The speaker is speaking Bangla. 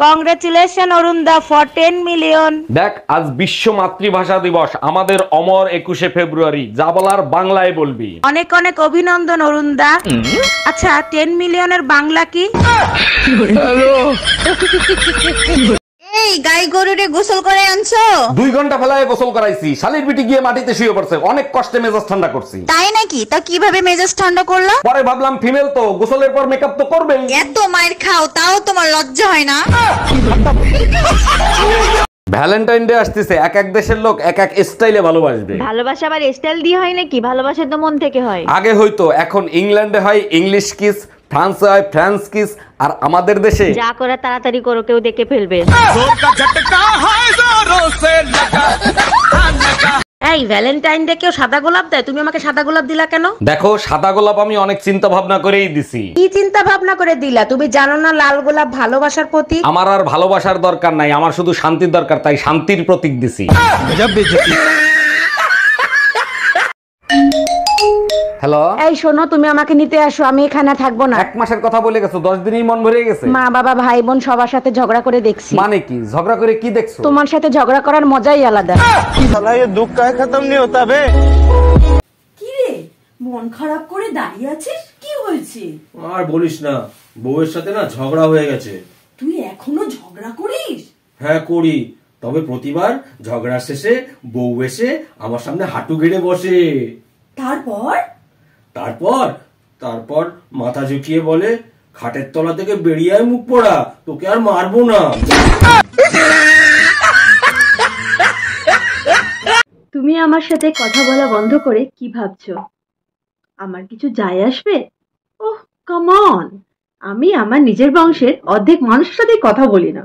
Congratulation অরুণদা for 10 million. দেখ, আজ বিশ্ব মাতৃভাষা দিবস, আমাদের অমর 21শে ফেব্রুয়ারি। যা বলার বাংলায় বলবি। অনেক অনেক অভিনন্দন অরুণদা। আচ্ছা 10 মিলিয়নের বাংলা কি? এই গাই গরুরে গোসল করে আনছো? 2 ঘন্টা ফেলায় গোসল করাইছি, শালির বিটি গিয়ে মাটিতে শুয়ে পড়ছে, অনেক কষ্টে মেজাজ ঠান্ডা করছি। তাই নাকি? তা কিভাবে মেজাজ ঠান্ডা করলা? পরে ভাবলাম ফিমেল তো গোসলের পর মেকআপ তো করবেই। এত মায়ের খাও তাও তোমার লজ্জা হয় না? ভ্যালেন্টাইন ডে আসতেছে, এক এক দেশের লোক এক এক স্টাইলে ভালোবাসবে। ভালোবাসা আবার স্টাইল দিয়ে হয় নাকি? ভালোবাসা তো মন থেকে হয়। আগে হয়তো, এখন ইংল্যান্ডে হয় ইংলিশ কিস, ফ্রান্সে হয় ফ্রান্স কিস, আর আমাদের দেশে যা করে তাড়াতাড়ি করো, কেউ দেখে ফেলবে। এই ভ্যালেন্টাইন ডে কেউ সাদা গোলাপ দেয়? তুমি আমাকে সাদা গোলাপ দিলা কেন? দেখো, সাদা গোলাপ আমি অনেক চিন্তা ভাবনা করেই দিছি। কি চিন্তা ভাবনা করে দিলা? তুমি জানো না লাল গোলাপ ভালোবাসার প্রতীক? আমার আর ভালোবাসার দরকার নাই, আমার শুধু শান্তির দরকার, তাই শান্তির প্রতীক দিছি। হ্যালো, এই শোনো, তুমি আমাকে নিতে আসো, আমি এখানে থাকবো না। 1 মাসের কথা বলে গেছো, 10 দিনই মন ভরে গেছে। মা বাবা ভাই বোন সবার সাথে ঝগড়া করে দেখছি। মানে কি? ঝগড়া করে কি দেখছো? তোমার সাথে ঝগড়া করার মজাই আলাদা। কি রে, মন খারাপ করে দাঁড়িয়ে আছিস? কি হয়েছে? আর বলিস না, বউয়ের সাথে না ঝগড়া হয়ে গেছে। তুই এখনো ঝগড়া করিস? হ্যাঁ করি, তবে প্রতিবার ঝগড়ার শেষে বউ এসে আমার সামনে হাঁটু গেড়ে বসে। তারপর? তারপর তারপর মাথা ঝুঁকিয়ে বলে, খাটের তলা থেকে বেরিয়ে আয় মুখ পোড়া, তোকে আর মারবো না। তুমি আমার সাথে কথা বলা বন্ধ করে কি ভাবছো? আমার কিছু যায় আসবে? ওহ কাম অন, আমি আমার নিজের বংশের অর্ধেক মানুষের সাথে কথা বলি না।